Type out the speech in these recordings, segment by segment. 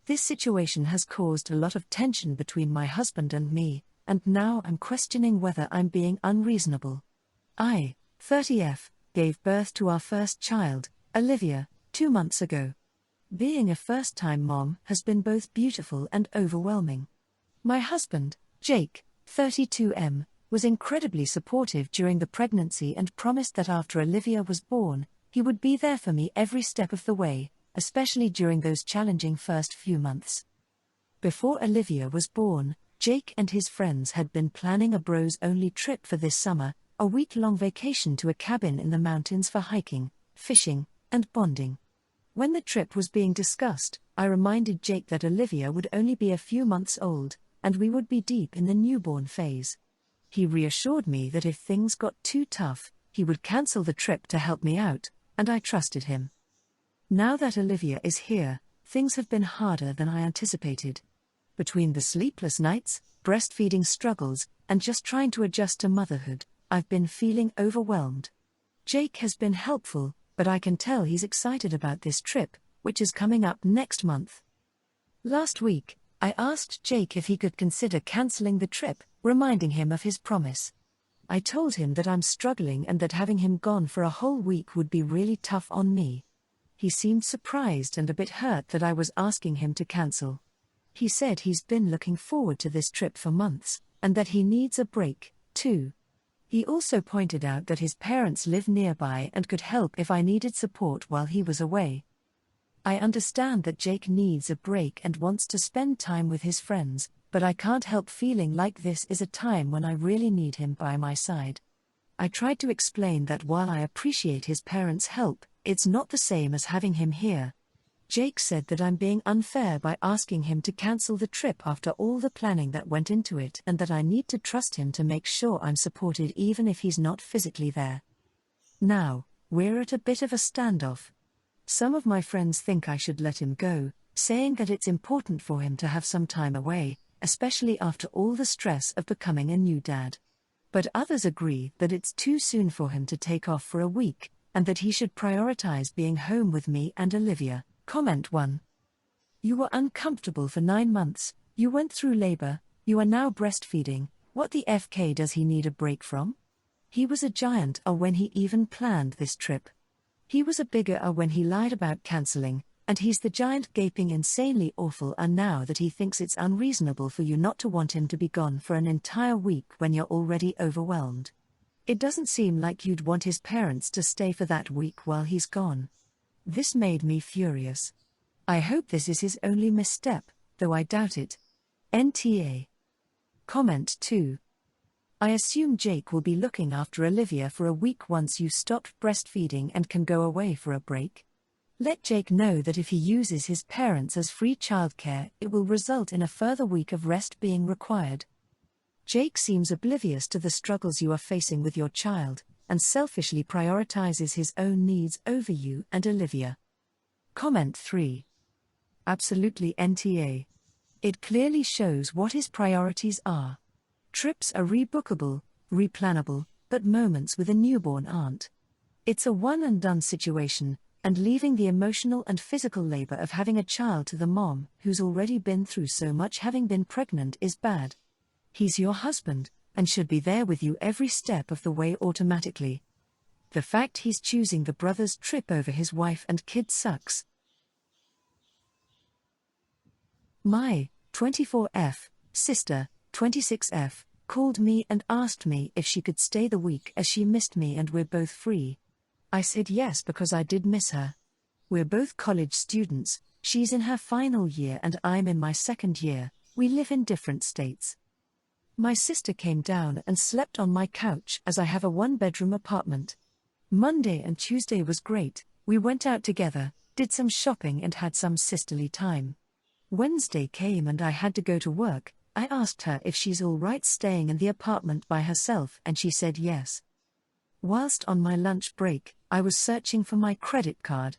This situation has caused a lot of tension between my husband and me, and now I'm questioning whether I'm being unreasonable. I, 30F, gave birth to our first child, Olivia, 2 months ago. Being a first-time mom has been both beautiful and overwhelming. My husband, Jake, 32M, was incredibly supportive during the pregnancy and promised that after Olivia was born, he would be there for me every step of the way, especially during those challenging first few months. Before Olivia was born, Jake and his friends had been planning a bros-only trip for this summer, a week-long vacation to a cabin in the mountains for hiking, fishing, and bonding. When the trip was being discussed, I reminded Jake that Olivia would only be a few months old, and we would be deep in the newborn phase. He reassured me that if things got too tough, he would cancel the trip to help me out, and I trusted him. Now that Olivia is here, things have been harder than I anticipated. Between the sleepless nights, breastfeeding struggles, and just trying to adjust to motherhood, I've been feeling overwhelmed. Jake has been helpful, but I can tell he's excited about this trip, which is coming up next month. Last week, I asked Jake if he could consider canceling the trip, reminding him of his promise. I told him that I'm struggling and that having him gone for a whole week would be really tough on me. He seemed surprised and a bit hurt that I was asking him to cancel. He said he's been looking forward to this trip for months, and that he needs a break, too. He also pointed out that his parents live nearby and could help if I needed support while he was away. I understand that Jake needs a break and wants to spend time with his friends, but I can't help feeling like this is a time when I really need him by my side. I tried to explain that while I appreciate his parents' help, it's not the same as having him here. Jake said that I'm being unfair by asking him to cancel the trip after all the planning that went into it and that I need to trust him to make sure I'm supported even if he's not physically there. Now, we're at a bit of a standoff. Some of my friends think I should let him go, saying that it's important for him to have some time away, especially after all the stress of becoming a new dad. But others agree that it's too soon for him to take off for a week, and that he should prioritize being home with me and Olivia. Comment 1. You were uncomfortable for 9 months, you went through labor, you are now breastfeeding, what the FK does he need a break from? He was a giant when he even planned this trip. He was a bigger when he lied about canceling, and he's the giant gaping insanely awful now that he thinks it's unreasonable for you not to want him to be gone for an entire week when you're already overwhelmed. It doesn't seem like you'd want his parents to stay for that week while he's gone. This made me furious. I hope this is his only misstep, though I doubt it. NTA. Comment 2. I assume Jake will be looking after Olivia for a week once you stopped breastfeeding and can go away for a break. Let Jake know that if he uses his parents as free childcare, it will result in a further week of rest being required. Jake seems oblivious to the struggles you are facing with your child, and selfishly prioritizes his own needs over you and Olivia. Comment 3. Absolutely NTA. It clearly shows what his priorities are. Trips are rebookable, replanable, but moments with a newborn aren't. It's a one-and-done situation, and leaving the emotional and physical labor of having a child to the mom who's already been through so much having been pregnant is bad. He's your husband, and should be there with you every step of the way automatically. The fact he's choosing the brother's trip over his wife and kids sucks. My 24F sister, 26F, called me and asked me if she could stay the week as she missed me and we're both free. I said yes because I did miss her. We're both college students, she's in her final year and I'm in my second year, we live in different states. My sister came down and slept on my couch as I have a 1-bedroom apartment. Monday and Tuesday was great, we went out together, did some shopping and had some sisterly time. Wednesday came and I had to go to work. I asked her if she's all right staying in the apartment by herself and she said yes. Whilst on my lunch break, I was searching for my credit card.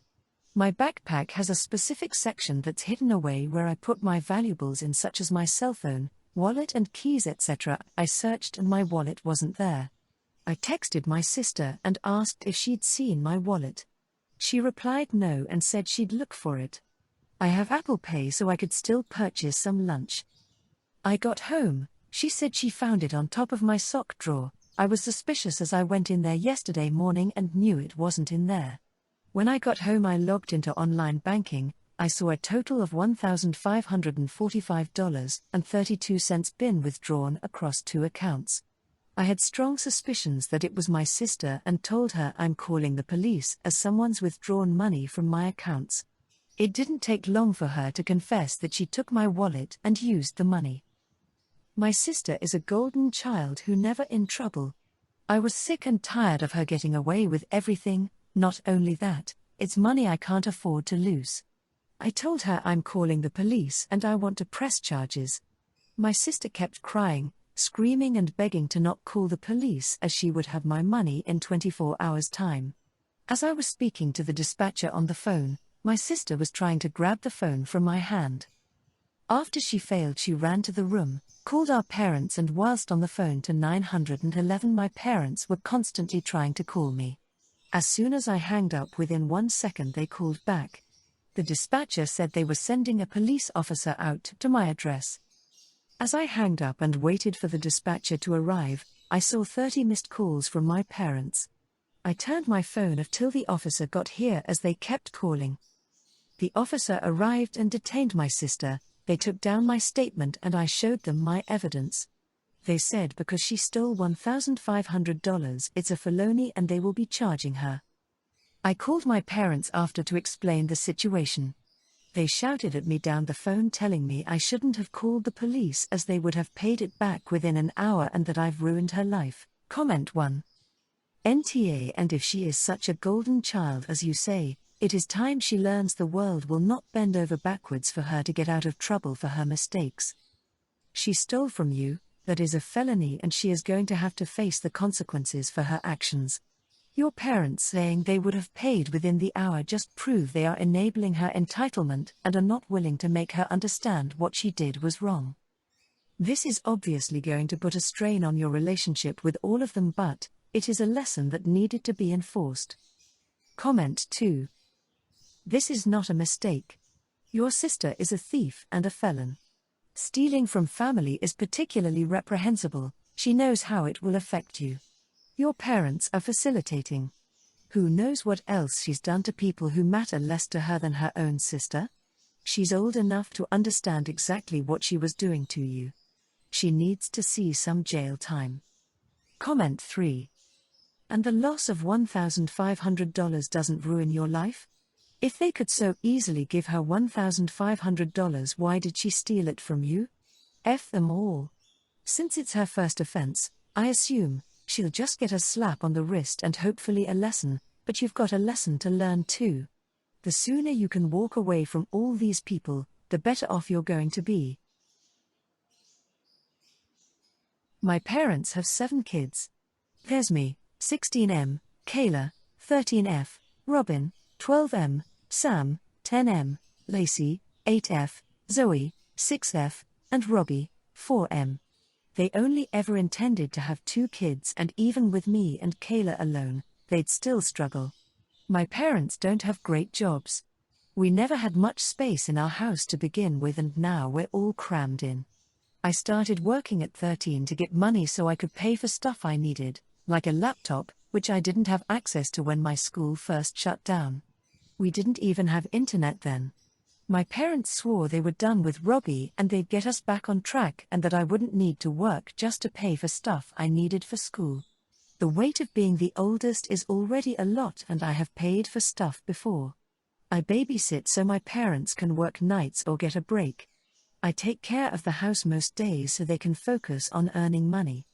My backpack has a specific section that's hidden away where I put my valuables in such as my cell phone, wallet and keys etc. I searched and my wallet wasn't there. I texted my sister and asked if she'd seen my wallet. She replied no and said she'd look for it. I have Apple Pay so I could still purchase some lunch. I got home, she said she found it on top of my sock drawer. I was suspicious as I went in there yesterday morning and knew it wasn't in there. When I got home I logged into online banking. I saw a total of $1,545.32 been withdrawn across 2 accounts. I had strong suspicions that it was my sister and told her I'm calling the police as someone's withdrawn money from my accounts. It didn't take long for her to confess that she took my wallet and used the money. My sister is a golden child who never in trouble. I was sick and tired of her getting away with everything. Not only that, it's money I can't afford to lose. I told her I'm calling the police and I want to press charges. My sister kept crying, screaming and begging to not call the police as she would have my money in 24 hours' time. As I was speaking to the dispatcher on the phone, my sister was trying to grab the phone from my hand. After she failed, she ran to the room, called our parents, and whilst on the phone to 911 my parents were constantly trying to call me. As soon as I hanged up, within 1 second they called back. The dispatcher said they were sending a police officer out to my address. As I hanged up and waited for the dispatcher to arrive, I saw 30 missed calls from my parents. I turned my phone off till the officer got here as they kept calling. The officer arrived and detained my sister. They took down my statement and I showed them my evidence. They said because she stole $1,500 it's a felony and they will be charging her. I called my parents after to explain the situation. They shouted at me down the phone telling me I shouldn't have called the police as they would have paid it back within an hour and that I've ruined her life. Comment 1. NTA. And if she is such a golden child as you say, it is time she learns the world will not bend over backwards for her to get out of trouble for her mistakes. She stole from you, that is a felony and she is going to have to face the consequences for her actions. Your parents saying they would have paid within the hour just prove they are enabling her entitlement and are not willing to make her understand what she did was wrong. This is obviously going to put a strain on your relationship with all of them, but it is a lesson that needed to be enforced. Comment 2. This is not a mistake. Your sister is a thief and a felon. Stealing from family is particularly reprehensible. She knows how it will affect you. Your parents are facilitating. Who knows what else she's done to people who matter less to her than her own sister? She's old enough to understand exactly what she was doing to you. She needs to see some jail time. Comment 3. And the loss of $1,500 doesn't ruin your life? If they could so easily give her $1,500, why did she steal it from you? F them all. Since it's her first offense, I assume she'll just get a slap on the wrist and hopefully a lesson, but you've got a lesson to learn too. The sooner you can walk away from all these people, the better off you're going to be. My parents have 7 kids. There's me, 16M, Kayla, 13F, Robin, 12M, Sam, 10M, Lacey, 8F, Zoe, 6F, and Robbie, 4M. They only ever intended to have 2 kids, and even with me and Kayla alone, they'd still struggle. My parents don't have great jobs. We never had much space in our house to begin with, and now we're all crammed in. I started working at 13 to get money so I could pay for stuff I needed, like a laptop, which I didn't have access to when my school first shut down. We didn't even have internet then. My parents swore they were done with Robbie and they'd get us back on track and that I wouldn't need to work just to pay for stuff I needed for school. The weight of being the oldest is already a lot and I have paid for stuff before. I babysit so my parents can work nights or get a break. I take care of the house most days so they can focus on earning money.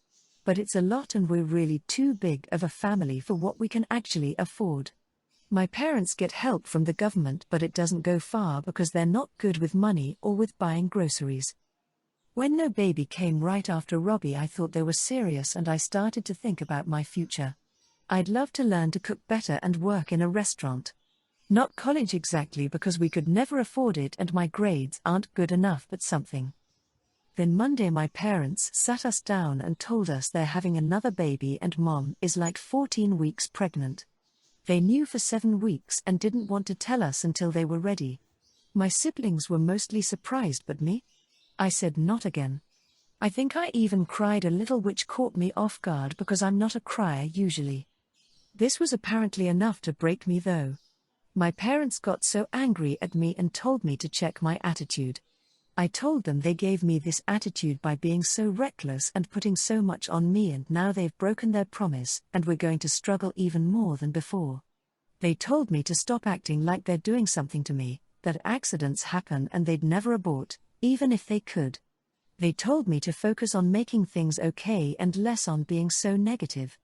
But it's a lot and we're really too big of a family for what we can actually afford. My parents get help from the government, but it doesn't go far because they're not good with money or with buying groceries. When no baby came right after Robbie, I thought they were serious and I started to think about my future. I'd love to learn to cook better and work in a restaurant. Not college exactly because we could never afford it and my grades aren't good enough, but something. Then Monday my parents sat us down and told us they're having another baby and Mom is like 14 weeks pregnant. They knew for 7 weeks and didn't want to tell us until they were ready. My siblings were mostly surprised, but me? I said not again. I think I even cried a little, which caught me off guard because I'm not a crier usually. This was apparently enough to break me though. My parents got so angry at me and told me to check my attitude. I told them they gave me this attitude by being so reckless and putting so much on me, and now they've broken their promise and we're going to struggle even more than before. They told me to stop acting like they're doing something to me, that accidents happen and they'd never abort, even if they could. They told me to focus on making things okay and less on being so negative.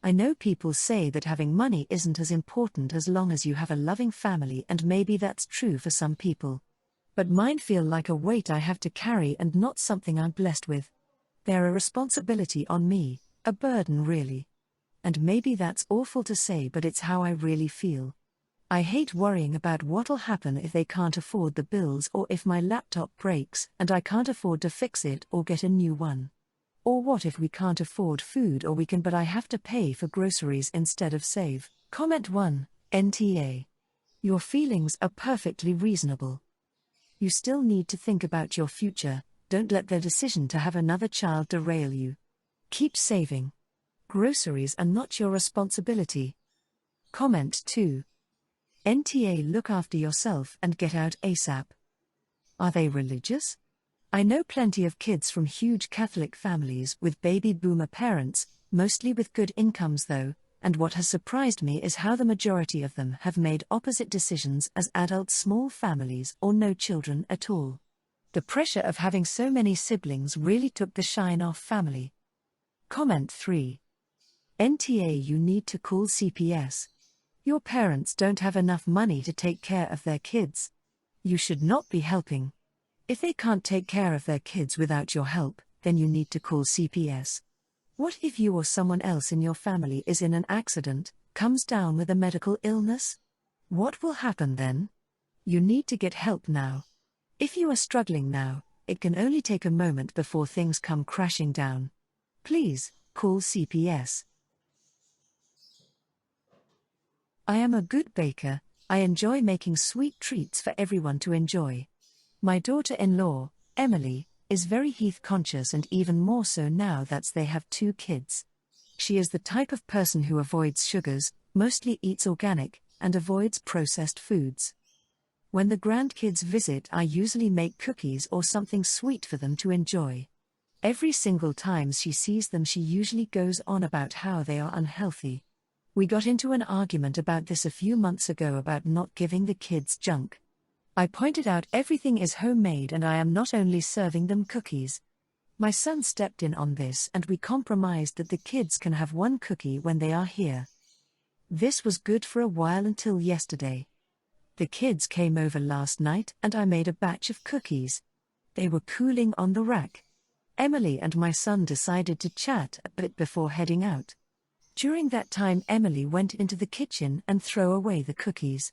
I know people say that having money isn't as important as long as you have a loving family, and maybe that's true for some people. But mine feel like a weight I have to carry and not something I'm blessed with. They're a responsibility on me, a burden really. And maybe that's awful to say, but it's how I really feel. I hate worrying about what'll happen if they can't afford the bills, or if my laptop breaks and I can't afford to fix it or get a new one. Or what if we can't afford food, or we can but I have to pay for groceries instead of save. Comment 1, NTA. Your feelings are perfectly reasonable. You still need to think about your future. Don't let their decision to have another child derail you. Keep saving. Groceries are not your responsibility. Comment 2. NTA. Look after yourself and get out ASAP. Are they religious? I know plenty of kids from huge Catholic families with baby boomer parents, mostly with good incomes though, and what has surprised me is how the majority of them have made opposite decisions as adults, small families or no children at all. The pressure of having so many siblings really took the shine off family. Comment 3. NTA. You need to call CPS. Your parents don't have enough money to take care of their kids. You should not be helping. If they can't take care of their kids without your help, then you need to call CPS. What if you or someone else in your family is in an accident, comes down with a medical illness? What will happen then? You need to get help now. If you are struggling now, it can only take a moment before things come crashing down. Please, call CPS. I am a good baker. I enjoy making sweet treats for everyone to enjoy. My daughter-in-law, Emily, is very health-conscious, and even more so now that they have 2 kids. She is the type of person who avoids sugars, mostly eats organic, and avoids processed foods. When the grandkids visit, I usually make cookies or something sweet for them to enjoy. Every single time she sees them, she usually goes on about how they are unhealthy. We got into an argument about this a few months ago about not giving the kids junk. I pointed out everything is homemade and I am not only serving them cookies. My son stepped in on this and we compromised that the kids can have 1 cookie when they are here. This was good for a while until yesterday. The kids came over last night and I made a batch of cookies. They were cooling on the rack. Emily and my son decided to chat a bit before heading out. During that time, Emily went into the kitchen and threw away the cookies.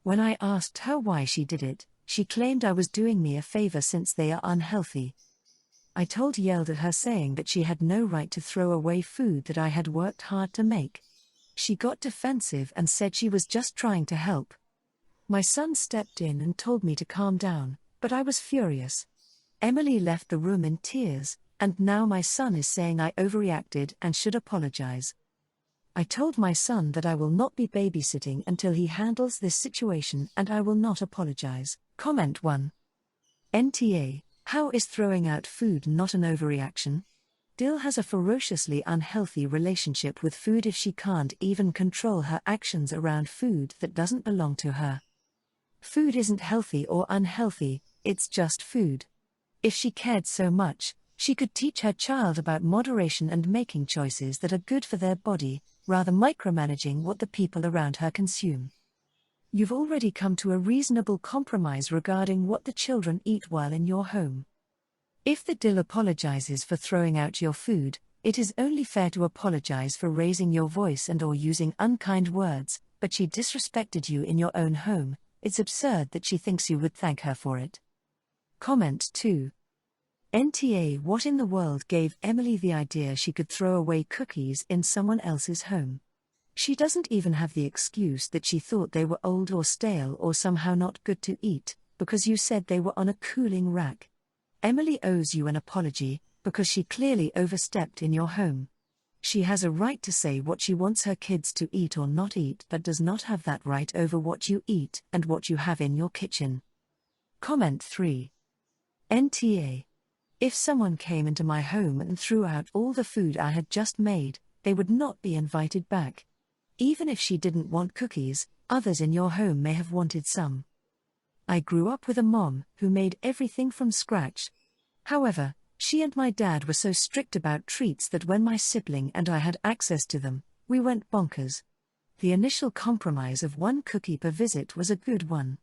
When I asked her why she did it, she claimed I was doing me a favor since they are unhealthy. I yelled at her, saying that she had no right to throw away food that I had worked hard to make. She got defensive and said she was just trying to help. My son stepped in and told me to calm down, but I was furious. Emily left the room in tears, and now my son is saying I overreacted and should apologize. I told my son that I will not be babysitting until he handles this situation, and I will not apologize. Comment 1. NTA. How is throwing out food not an overreaction? Dill has a ferociously unhealthy relationship with food if she can't even control her actions around food that doesn't belong to her. Food isn't healthy or unhealthy, it's just food. If she cared so much, she could teach her child about moderation and making choices that are good for their body, rather micromanaging what the people around her consume. You've already come to a reasonable compromise regarding what the children eat while in your home. If the Dill apologizes for throwing out your food, it is only fair to apologize for raising your voice and or using unkind words, but she disrespected you in your own home. It's absurd that she thinks you would thank her for it. Comment 2. NTA. What in the world gave Emily the idea she could throw away cookies in someone else's home? She doesn't even have the excuse that she thought they were old or stale or somehow not good to eat, because you said they were on a cooling rack. Emily owes you an apology, because she clearly overstepped in your home. She has a right to say what she wants her kids to eat or not eat, but does not have that right over what you eat and what you have in your kitchen. Comment 3. NTA. If someone came into my home and threw out all the food I had just made, they would not be invited back. Even if she didn't want cookies, others in your home may have wanted some. I grew up with a mom who made everything from scratch. However, she and my dad were so strict about treats that when my sibling and I had access to them, we went bonkers. The initial compromise of one cookie per visit was a good one.